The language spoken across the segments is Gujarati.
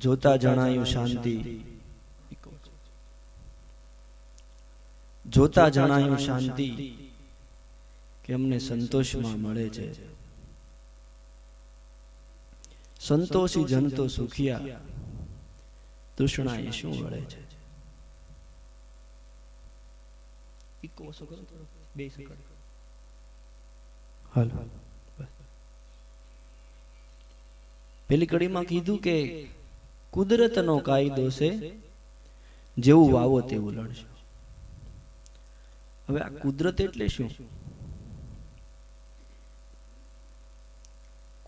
જોતા જણાયું શાંતિ, જોતા જણાયું શાંતિ કે અમને સંતોષમાં મળે છે. સંતોષી જન તો સુખિયા, તૃષ્ણા એ શું વળે છે. પેલી કડીમાં કીધું કે કુદરતનો કાયદો છે, જેવું વાવો તેવું લણશો. હવે આ કુદરત એટલે શું?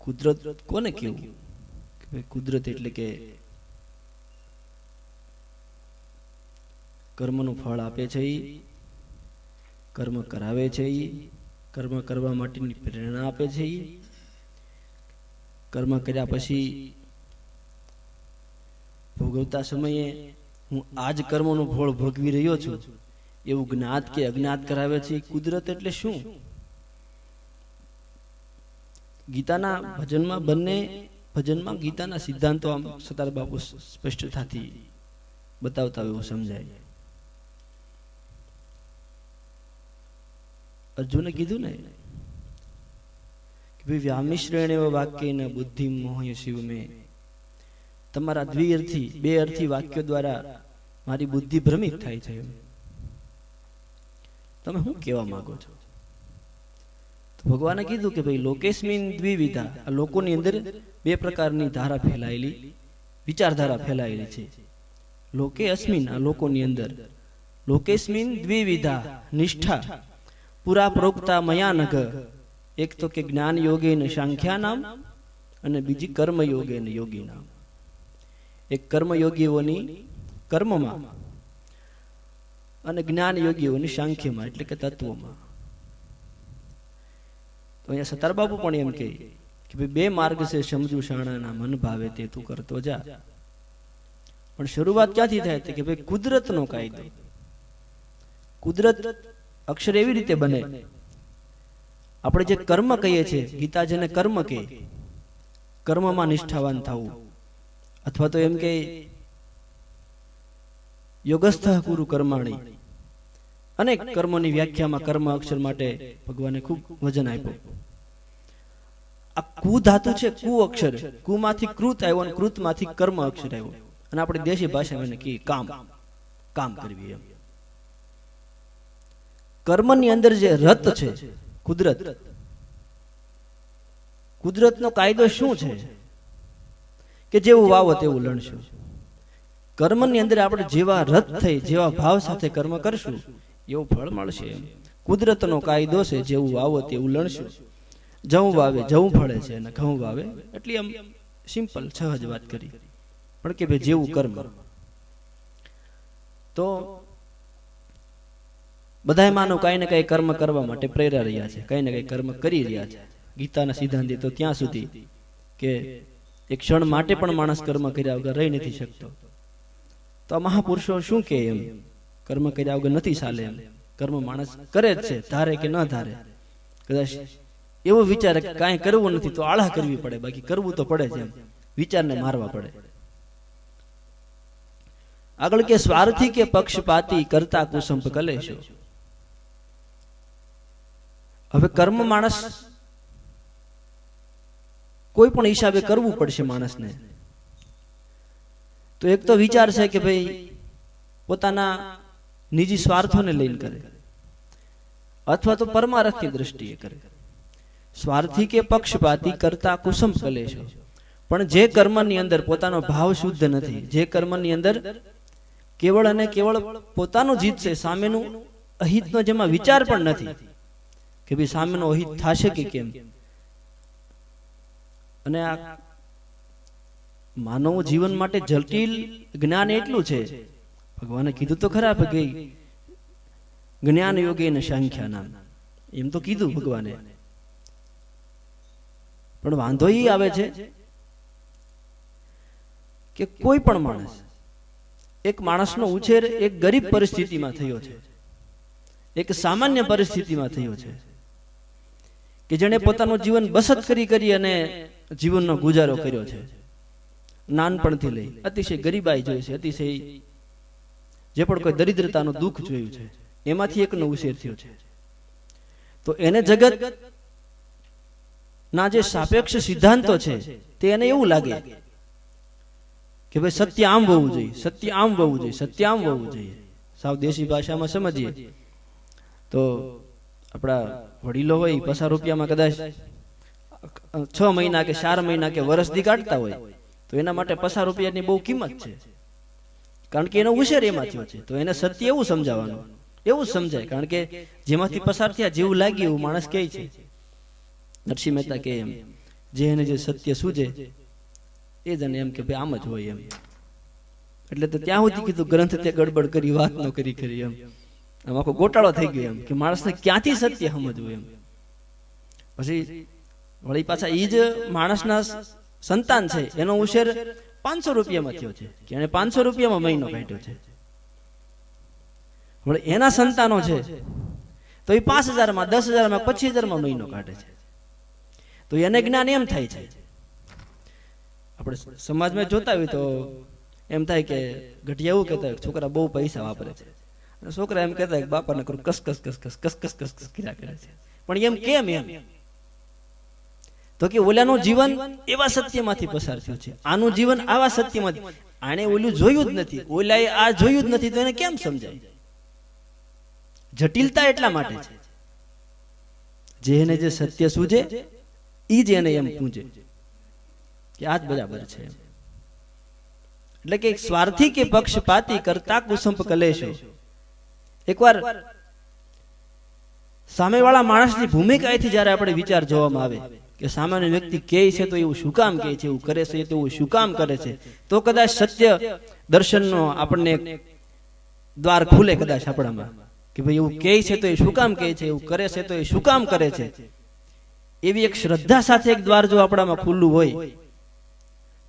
કુદરત કોને કેવું? કુદરત એટલે કે કર્મનું ફળ આપે છે, કર્મ કરાવે છે, કર્મ કરવા માટેની પ્રેરણા આપે છે, કર્મ કર્યા પછી ભોગવતા સમયે હું આજ કર્મનું ફળ ભોગવી રહ્યો છું એવું જ્ઞાત કે અજ્ઞાત કરાવે છે. કુદરત એટલે શું? ગીતાના ભજનમાં બંને ભજનમાં ગીતાના સિદ્ધાંતો આમ સતાર બાપુ સ્પષ્ટતાથી બતાવતા એવું સમજાય. અર્જુને કીધું ને કે ભાઈ વ્યામિશ્રેણ વાક્ય બુદ્ધિ મોહય શિવ મેં, તમારા દ્વિઅર્થી બે અર્થી વાક્યો દ્વારા મારી બુદ્ધિ ભ્રમિત થાય છે. તમે શું કહેવા માંગો છો? તો ભગવાને કીધું કે ભાઈ લોકેસ્મિન દ્વિવિધા, આ લોકોની અંદર બે પ્રકારની ધારા ફેલાયેલી, વિચારધારા ફેલાયેલી છે. લોકે અસ્મિન, આ લોકોની અંદર, લોકેસ્મિન દ્વિવિધા નિષ્ઠા પુરા પ્રોક્તા મયા નગ, એક તો કે જ્ઞાન યોગે ને સાંખ્યા નામ, અને બીજી કર્મ યોગે ને યોગી નામ. એક કર્મયોગીઓની કર્મમાં અને જ્ઞાન યોગીઓની સાંખ્યમાં, એટલે કે તત્વોમાં. તો અહીંયા સતાર બાપુ પણ એમ કહે કે ભાઈ બે માર્ગ છે, સમજુ શાણાના મન ભાવે તે તું કરતો જા. પણ શરૂઆત ક્યાંથી થાય કે ભાઈ કુદરતનો કાયદો. કુદરત અક્ષર એવી રીતે બને, આપણે જે કર્મ કહીએ છીએ, ગીતા જેને કર્મ કહે, કર્મમાં નિષ્ઠાવાન થવું, અથવા તો એમ કે યોગસ્થ કુરુ કર્માણી, અનેક કર્મોની વ્યાખ્યામાં કર્મ અક્ષર માટે ભગવાને ખૂબ વજન આપ્યું. આ કુ ધાતુ છે, કુ અક્ષર, કુમાંથી કૃત આવ્યો અને કૃતમાંથી કર્મ અક્ષર આવ્યો, અને આપણી દેશી ભાષામાં કે કામ, કામ કરવી. એમ કર્મની અંદર જે રત છે, કુદરત, કુદરતનો કાયદો શું છે કે જેવું વાવો તેવું લણશું. કર્મની અંદર આપણે જેવા રત થઈ, જેવા ભાવ સાથે કર્મ કરશું એવું ફળ મળશે. એમ કુદરતનો કાયદો છે, જેવું વાવો તેવું લણશું. જવું વાવે જવું ફળે છે, અને ઘઉં વાવે, એટલે આમ સિમ્પલ સહજ વાત કરી, પણ કે ભાઈ જેવું કર્મ. તો બધા માનો કઈ ને કઈ કર્મ કરવા માટે પ્રેરા રહ્યા છે, કઈ ને કઈ કર્મ કરી રહ્યા છે. ગીતાના સિદ્ધાંતે તો ત્યાં સુધી કે એક ક્ષણ માટે પણ માણસ કર્મ કર્યા વગર રહી નથી શકતો. તો આ મહાપુરુષો શું કે એમ કર્મ કર્યા વગર નથી ચાલે. એમ કર્મ માણસ કરે જ છે, ધારે કે ન ધારે. કદાચ એવો વિચારે કે કાંઈ કરવું નથી તો આળા કરવી પડે, બાકી કરવું તો પડે જ. એમ વિચારને મારવા પડે. આગળ કે સ્વાર્થી કે પક્ષપાતી કરતા કુસંપ કલેશો. હવે કર્મ માણસ કોઈ પણ હિસાબે કરવું પડશે માણસને. તો એક તો વિચાર છે કે ભાઈ પોતાના નિજી સ્વાર્થોને લઈને કરે, અથવા તો પરમાર્થની દ્રષ્ટિએ કરે. સ્વાર્થી કે પક્ષપાતી કરતા કુસંપ કલેશો. પણ જે કર્મની અંદર પોતાનો ભાવ શુદ્ધ નથી, જે કર્મની અંદર કેવળ અને કેવળ પોતાનું જીત છે, સામેનું અહિતનો જેમાં વિચાર પણ નથી કે ભાઈ સામેનો અહિત થશે કે કેમ. અને આ માનવ જીવન માટે જટિલ જ્ઞાન એટલું છે, ભગવાને કીધું તો ખરા કે જ્ઞાન યોગે ને સાંખ્યા નામ, એમ તો કીધું ભગવાને. પણ વાંધો એ આવે છે કે કોઈ પણ માણસ, એક માણસનો ઉછેર એક ગરીબ પરિસ્થિતિમાં થયો છે, એક સામાન્ય પરિસ્થિતિમાં થયો છે, કે જેણે પોતાનું જીવન બસત કરી અને જીવનનો ગુજારો કર્યો છે. નાનપણથી લઈ અતિશય ગરીબાઈ જોઈ છે, અતિશય જે પણ કોઈ દરિદ્રતાનું દુઃખ જોયું છે, એમાંથી એકનો ઉછેર થયો છે. તો એને જગત ના જે સાપેક્ષ સિદ્ધાંતો છે તે એને એવું લાગે કે ભાઈ સત્ય આમ હોવું જોઈએ, સત્ય આમ હોવું જોઈએ, સત્ય આમ હોવું જોઈએ. સાવ દેશી ભાષામાં સમજીએ તો આપણા વડીલો હોય 50 રૂપિયામાં કદાચ 6 મહિના કે 4 મહિના કે વર્ષથી કાઢતા હોય તો એના માટે 50 રૂપિયાની બહુ કિંમત છે, કારણ કે એનો ઉછેર એમાં થયો છે. તો એને સત્ય એવું સમજાવવાનું, એવું સમજાય, કારણ કે જેમાંથી પસાર થયા જેવું લાગ્યું એવું માણસ કહે છે. નરસિંહ મહેતા કહે એમ, જે એને જે સત્ય સૂજે એ જ એમ કે ભાઈ આમ જ હોય એમ. એટલે તો ત્યાં સુધી કીધું ગ્રંથ તે ગડબડ કરી વાત ન કરી કરી એમ. આમ આખો ગોટાળો થઈ ગયો એમ કે માણસને ક્યાંથી સત્ય સમજવું એમ. પછી વળી પાછા એ જ માણસના સંતાન છે એનો ઉછેર 500 રૂપિયામાં થયો છે કે એને 500 રૂપિયામાં મહિનો કાઢ્યો છે. વળી એના સંતાનો છે તો એ 5000માં, 10000માં, 25000માં મહિનો કાઢે છે. તો એને જ્ઞાન એમ થાય છે, આપણે સમાજમાં જોતા હોય તો એમ થાય કે ઘટિયા એવું કહેતા હોય છોકરા બહુ પૈસા વાપરે છે, અને છોકરા એમ કહેતા હોય બાપાને કરું કસ કસ કસ કસ કસ કસ કસ કસ કર્યા કરે છે. પણ એમ કેમ? એમ તો કે ઓલાનું જીવન એવા સત્યમાંથી પસાર થયું છે, આનું જીવન આવા સત્યમાંથી. આણે ઓલું જોયું જ નથી, ઓલાએ આ જોયું જ નથી, તો એને કેમ સમજાય? જટિલતા એટલા માટે છે, જેને જે સત્ય સૂજે ઈ જ એને એમ પૂજે કે આ જ બરાબર છે. એટલે કે સ્વાર્થી કે પક્ષપાતી કરતા કુસંપ કલેશો. એકવાર સામેવાળા માણસની ભૂમિકાથી જ્યારે આપણે વિચાર જોવામાં આવે કે સામાન્ય વ્યક્તિ કહે છે તો એવું શું કામ કહે છે, એવું કરે છે તો એવું શું કામ કરે છે, તો કદાચ સત્ય દર્શનનો આપણને દ્વાર ખુલે કદાચ આપણામાં કે ભાઈ એવું કહે છે તો એ શું કામ કહે છે, એવું કરે છે તો એ શું કામ કરે છે. એવી એક શ્રદ્ધા સાથે એક દ્વાર જો આપણામાં ખુલ્લું હોય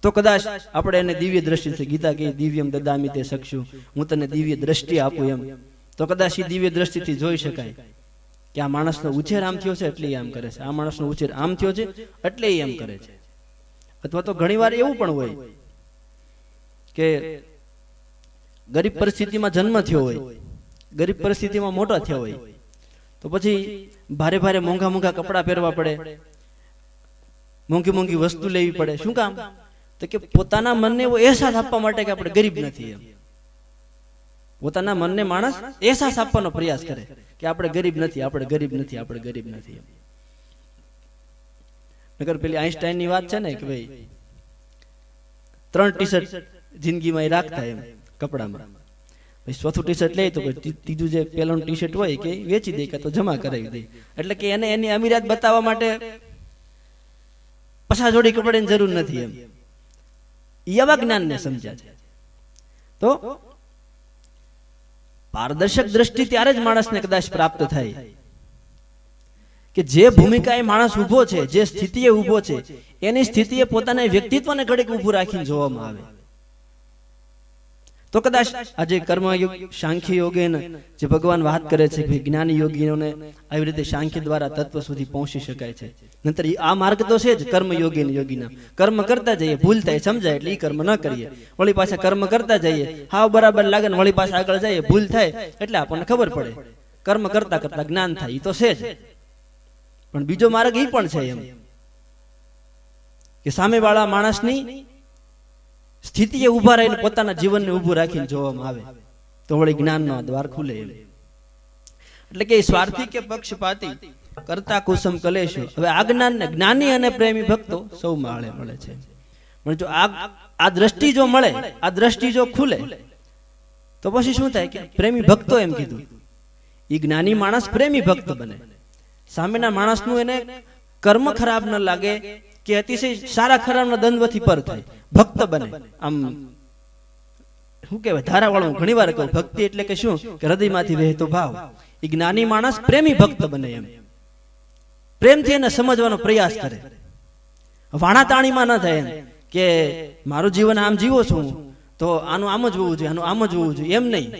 તો કદાચ આપણે એને દિવ્ય દ્રષ્ટિથી, ગીતા કહે દિવ્યમ દદામિ તે ચક્ષુ, હું તને દિવ્ય દ્રષ્ટિ આપું એમ, તો કદાચ એ દિવ્ય દ્રષ્ટિથી જોઈ શકાય કે આ માણસનો ઉછેર આમ થયો છે એટલે આમ કરે છે, આ માણસનો ઉછેર આમ થયો છે એટલે એમ કરે છે. અથવા તો ઘણીવાર એવું પણ હોય કે ગરીબ પરિસ્થિતિમાં જન્મ થયો હોય, ગરીબ પરિસ્થિતિમાં મોટા થયા હોય, તો પછી ભારે ભારે મોંઘા મોંઘા કપડાં પહેરવા પડે, મોંઘી મોંઘી વસ્તુ લેવી પડે. શું કામ? તો કે પોતાના મનને એવો અહેસાસ આપવા માટે કે આપણે ગરીબ નથી એમ. પોતાના મનને માણસ અહેસાસ આપવાનો પ્રયાસ કરે કે આપણે ગરીબ નથી, આપણે ગરીબ નથી, આપણે ગરીબ નથી એમ. નગર પેલી આઈન્સ્ટાઈનની વાત છે ને કે ભાઈ 3 ટી-શર્ટ જિંદગીમાં રાખતા એમ કપડામાં, ભાઈ ચોથું ટી-શર્ટ લે તો ત્રીજું જે પેલું ટી-શર્ટ હોય કે વેચી દે કે તો જમા કરાવી દે. એટલે કે એને એની અમીરાત બતાવવા માટે 50 જોડી કપડાની જરૂર નથી એમ. એવા જ્ઞાનને સમજ્યા છે. તો પારદર્શક દ્રષ્ટિ ત્યારે જ માણસને કદાચ પ્રાપ્ત થાય કે જે ભૂમિકાએ માણસ ઉભો છે, જે સ્થિતિએ ઉભો છે, એની સ્થિતિએ પોતાના વ્યક્તિત્વને ઘડીક ઊભું રાખીને જોવામાં આવે. તો કદાચ આજે કર્મયોગ, સાંખ્ય યોગેન જે ભગવાન વાત કરે છે કે જ્ઞાની યોગીઓને આવી રીતે સાંખ્ય દ્વારા તત્વ સુધી પહોંચી શકાય છે. નંતર આ માર્ગ તો છે જ કર્મયોગી યોગીના. કર્મ કરતા જઈએ, ભૂલ થાય સમજાય એટલે એ કર્મ ન કરીએ, વળી પાછા કર્મ કરતા જઈએ, હાવ બરાબર લાગે ને વળી પાછા આગળ જઈએ, ભૂલ થાય એટલે આપણને ખબર પડે. કર્મ કરતા કરતા જ્ઞાન થાય, એ તો છે જ. પણ બીજો માર્ગ એ પણ છે એમ કે સામેવાળા માણસની સ્થિતિએ ઉભા રહીને પોતાના જીવનને ઊભું રાખીને જોવામાં આવે તો વળી જ્ઞાનનો દ્વાર ખુલે એમ. એટલે કે સ્વાર્થી કે પક્ષપાતી કરતા કુસમ કલેશો. હવે આ જ્ઞાનને જ્ઞાની અને પ્રેમી ભક્તો સૌમાં મળે છે. પણ જો આ દ્રષ્ટિ જો મળે, આ દ્રષ્ટિ જો ખુલે તો પછી શું થાય કે પ્રેમી ભક્તો એમ કીધું, એ જ્ઞાની માણસ પ્રેમી ભક્ત બને. સામેના માણસનું એને કર્મ ખરાબ ન લાગે કે અતિશય સારા ખરાબના દ્વંદ્વથી પર થાય, ભક્ત બને. આમ શું કહેવાય, ધારાવાળું ઘણી વાર કહું, ભક્તિ એટલે કે શું કે હૃદયમાંથી વહેતો ભાવ. એ જ્ઞાની માણસ પ્રેમી ભક્ત બને એમ. પ્રેમથી એને સમજવાનો પ્રયાસ કરે, વાણા તાણીમાં ન થાય એમ કે મારું જીવન આમ જીવો છું તો આનું આમ જ હોવું જોઈએ, આનું આમ જ હોવું જોઈએ, એમ નહીં.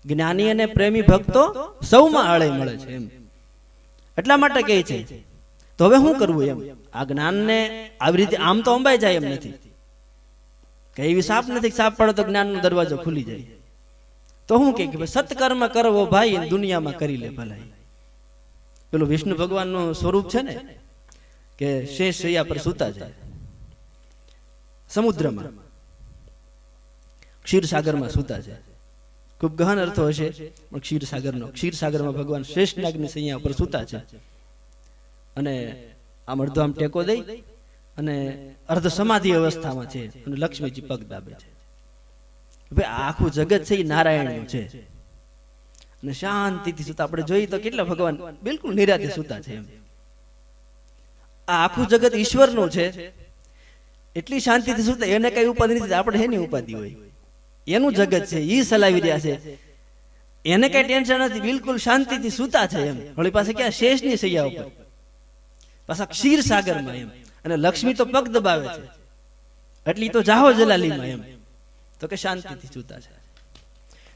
જ્ઞાની અને પ્રેમી ભક્તો સૌમાં હળે મળે છે એમ. એટલા માટે કહે છે તો હવે શું કરવું એમ. આ જ્ઞાનને આવી રીતે આમ તો અંબાઈ જાય એમ નથી. કે એવી સાપ નથી, સાપ પડે તો જ્ઞાનનો દરવાજો ખુલી જાય. તો હું કે સત્કર્મ કરવો ભાઈ, દુનિયામાં કરી લે ભલાઈ. પેલું વિષ્ણુ ભગવાનનું સ્વરૂપ છે ને, કે શેષ શૈયા પર સૂતા જાય સમુદ્રમાં, ક્ષીરસાગરમાં સૂતા છે. ખૂબ ગહન અર્થો હશે, પણ ક્ષીરસાગરમાં ભગવાન શ્રેષ્ઠ નાગની શૈયા પર સૂતા છે. અને આમ અડધો આમ ટેકો દઈ અને અર્ધ સમાધિ અવસ્થામાં છે, અને લક્ષ્મીજી પગ દાબે છે. ભાઈ આખું જગત છે એ નારાયણનું છે, અને શાંતિથી સૂતા. આપણે જોઈએ તો કેટલા ભગવાન બિલકુલ નિરાતે સૂતા છે. એમ આ આખું જગત ઈશ્વરનું છે, એટલી શાંતિથી સૂતા. એને કઈ ઉપાધિ નથી, આપણે એની ઉપાધિ હોય. એનું જગત છે, ઈ ચલાવી રહ્યા છે, એને કઈ ટેન્શન નથી, બિલકુલ શાંતિથી સૂતા છે. એમ વળી પાસે ક્યાં શેષની સૈયા ઉપર, પાછા ક્ષીરસાગરમાં. એમ અને લક્ષ્મી તો પગ દબાવે છે, એટલી તો જાહો જલાલીમાં. એમ તો કે શાંતિથી સૂતા છે.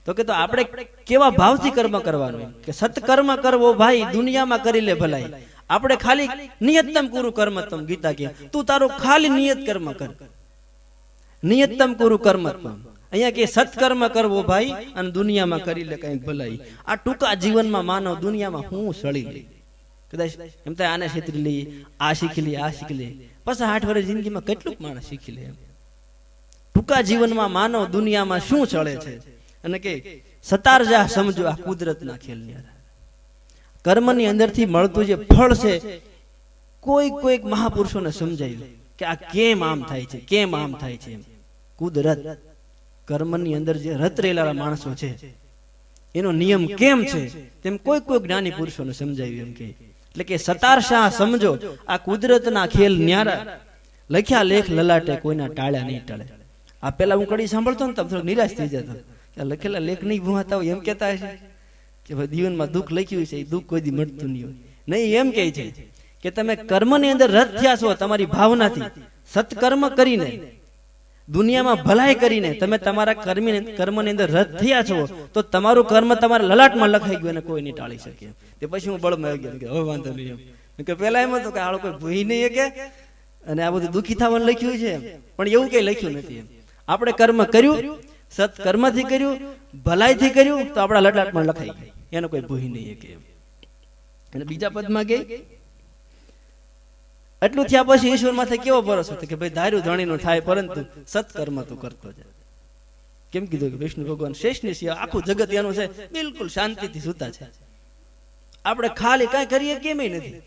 તો કે તો આપણે કેવા ભાવથી કર્મ કરવાનું, કે સત્કર્મ કરવો ભાઈ, દુનિયામાં કરી લે ભલાઈ. આપણે ખાલી નિયતમ કુરુ કર્મત્વમ, ગીતા કે તું તારું ખાલી નિયત કર્મ કર, નિયતમ કુરુ કર્મત્વમ. અહીંયા કે સત્કર્મ કરવો ભાઈ, અને દુનિયામાં કરી લે કઈક ભલાઈ. આ ટૂંકા જીવનમાં માનવ દુનિયામાં હું સળી લે, કદાચ એમ થાય આને છેતરી લઈએ, આ શીખી લઈએ, આ શીખી લઈએ. પછી 8 વર્ષ જિંદગીમાં કેટલું માણસ શીખી લે. એમ ટૂંકા જીવનમાં માનવ દુનિયામાં શું ચડે છે. અને કે સતાર જા સમજો આ કુદરતના ખેલની. કર્મની અંદરથી મળતું જે ફળ છે, કોઈક મહાપુરુષોને સમજાયું કે આ કેમ આમ થાય છે, કેમ આમ થાય છે. એમ કુદરત કર્મની અંદર જે રત રહેલા માણસો છે, એનો નિયમ કેમ છે, તેમ કોઈક જ્ઞાની પુરુષોને સમજાવ્યું. એમ કે એટલે કે સતાર શાહ સમજો આ કુદરતના ખેલ ન્યારા, લખ્યા લેખ લલાટે કોઈના ટાળ્યા નહીં ટળે. આ પેલા હું કડી સાંભળતો ને તો થોડો નિરાશ થઈ જતો, લખેલા લેખ નહીં ભૂહાતા હોય એમ કેતા હશે કે ભાઈ જીવનમાં દુઃખ લખ્યું છે, એ દુઃખ કોઈ દી મળતું નહીં હોય. નહીં, એમ કહે છે કે તમે કર્મની અંદર રત થયા છો, તમારી ભાવનાથી સત્કર્મ કરીને, દુનિયામાં ભલાઈ કરીને તમે તમારા કર્મની અંદર રત થયા છો, તો તમારું કર્મ તમારા લલાટમાં લખાઈ ગયું અને કોઈ નહીં ટાળી શકે. તે પછી હું બળમાં આવી ગયો કે હવે વાંધો નહીં. એમ કે પેલા એમ હતું કે આળો કોઈ ભૂઈ નહીં કે, અને આ બધું દુઃખી થવાનું લખ્યું છે. પણ એવું કઈ લખ્યું નથી. એમ આપણે કર્મ કર્યું, સત્કર્મથી કર્યું, ભલાઈથી કર્યું, તો આપણા લલાટમાં લખાઈ ગયું, એનો કોઈ ભૂઈ નહીં કે. અને બીજા પદમાં કે એટલું થયા પછી ઈશ્વર માથે કેવો ભરોસો હતો કે ભાઈ ધાર્યું ધણીનું થાય, પરંતુ સત્કર્મ તું કરતો જાય. કેમ કીધું કે વિષ્ણુ ભગવાન શેષની સિવાય આખું જગત એનું છે, બિલકુલ શાંતિથી સૂતા છે. આપણે ખાલી કઈ કરીએ કેમ નથી,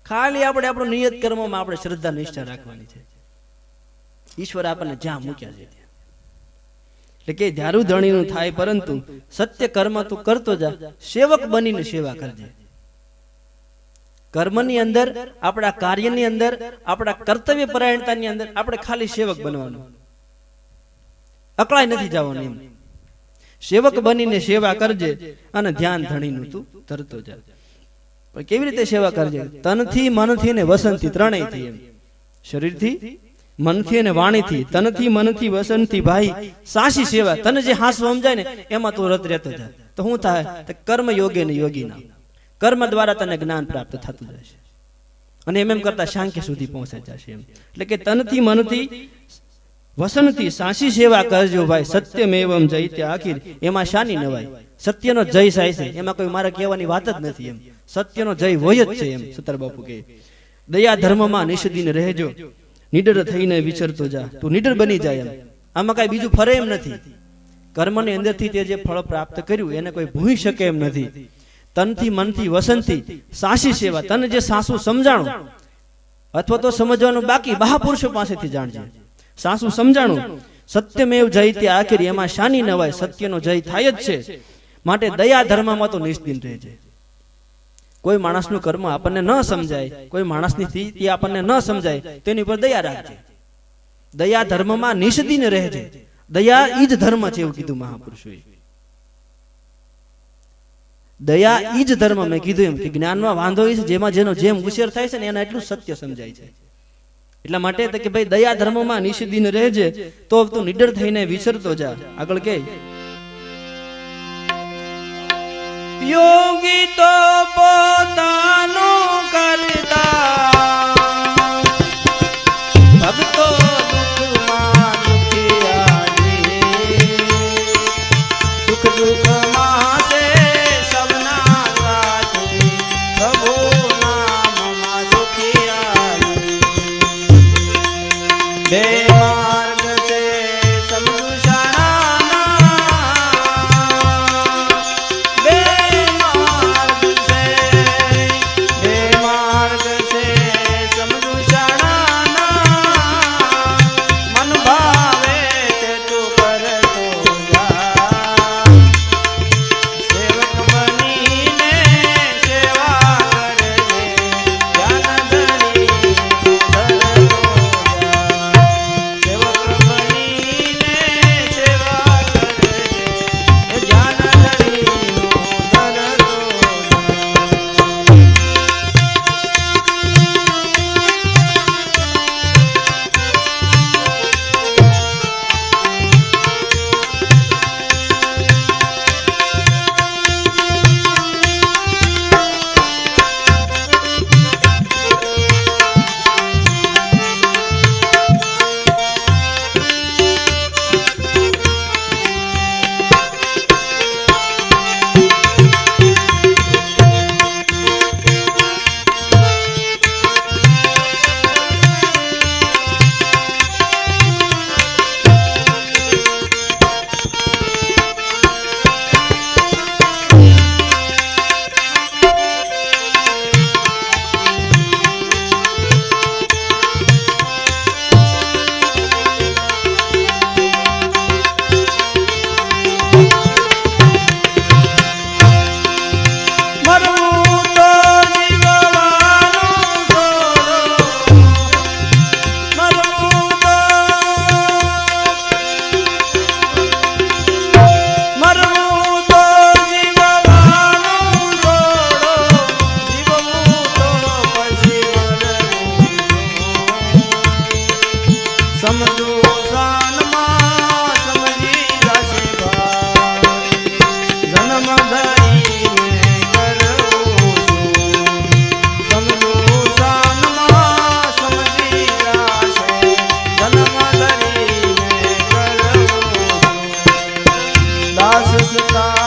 ખાલી આપણે આપણું નિયત કર્મમાં આપણે શ્રદ્ધા નિષ્ઠા રાખવાની છે. ઈશ્વર આપણને જ્યાં મૂક્યા છે એટલે કે ધારું ધણીનું થાય, પરંતુ સત્ય કર્મ તું કરતો જા, સેવક બનીને સેવા કરજે. કર્મની અંદર, આપણા કાર્યની અંદર, આપણા કર્તવ્ય પરાયણતાની અંદર આપણે ખાલી સેવક બનવાનું, અકળાઈ નથી જવાનું. એમ સેવક બનીને સેવા કરજે, અને ધ્યાન ધણીનું તું ધરતો જા. પણ કેવી રીતે સેવા કરજે? તનથી, મનથી અને વસનથી, ત્રણેયથી. એમ શરીરથી, મનથી અને વાણીથી, તનથી, મનથી, વસનથી ભાઈ સાચી સેવા. તને જે હાસું સમજાય ને એમાં તું રત રહેતો જાય, તો શું થાય? કર્મ યોગે ને યોગી ના, કર્મ દ્વારા તને જ્ઞાન પ્રાપ્ત થતું જશે, અને એમ કરતા સાંખ્ય સુધી પહોંચાઈ જશે. એમ એટલે કે તનથી, મનથી, વસનથી સાચી સેવા કરજો ભાઈ. સત્યમેવમ જયતે આખીર, એમાં શાની નવાય? સત્યનો જય થાય છે, એમાં કોઈ મારે કહેવાની વાત જ નથી. એમ સત્યનો જય હોય જ છે. એમ સતર બાપુ કહે, દયા ધર્મમાં નિષદીન રહેજો, નિડર થઈને વિચરતો જા. તું નિડર બની જાય. એમ આમાં કઈ બીજું ફરે એમ નથી. કર્મની અંદરથી તે જે ફળ પ્રાપ્ત કર્યું એને કોઈ ભૂલી શકે એમ નથી. તનથી, મનથી, વસનથી સાચી સેવા. તને જે સાસુ સમજાણું, અથવા તો સમજવાનું બાકી, મહાપુરુષો પાસેથી જાણજે. સાસુ સમજાણું, સત્યમેવ જયતે આખીર, એમાં શાની નવાય? સત્યનો જય થાય જ છે. માટે દયા ધર્મમાં તો નિષ્દિન રહેજે. કોઈ માણસનું કર્મ આપણને ન સમજાય, કોઈ માણસની સ્થિતિ આપણને ન સમજાય, તેની ઉપર દયા રાખજે. દયા ધર્મમાં નિષ્દિન રહેજે. દયા ઈ જ ધર્મ છે, એવું કીધું મહાપુરુષોએ. દયા ઈ જ ધર્મ. મેં કીધું એમ કે જ્ઞાનમાં વાંધો એ છે, જેમાં જેનો જેમ ઉછેર થાય છે ને એના એટલું સત્ય સમજાય છે. એટલા માટે કે ભાઈ દયા ધર્મમાં નિષદીન રહેજે, તો તું નિડર થઈને વિચરતો જા. આગળ કે યોગી તો પોતાનું કરતા, ભક્તો દુઃખમાં દુઃખી વાસતા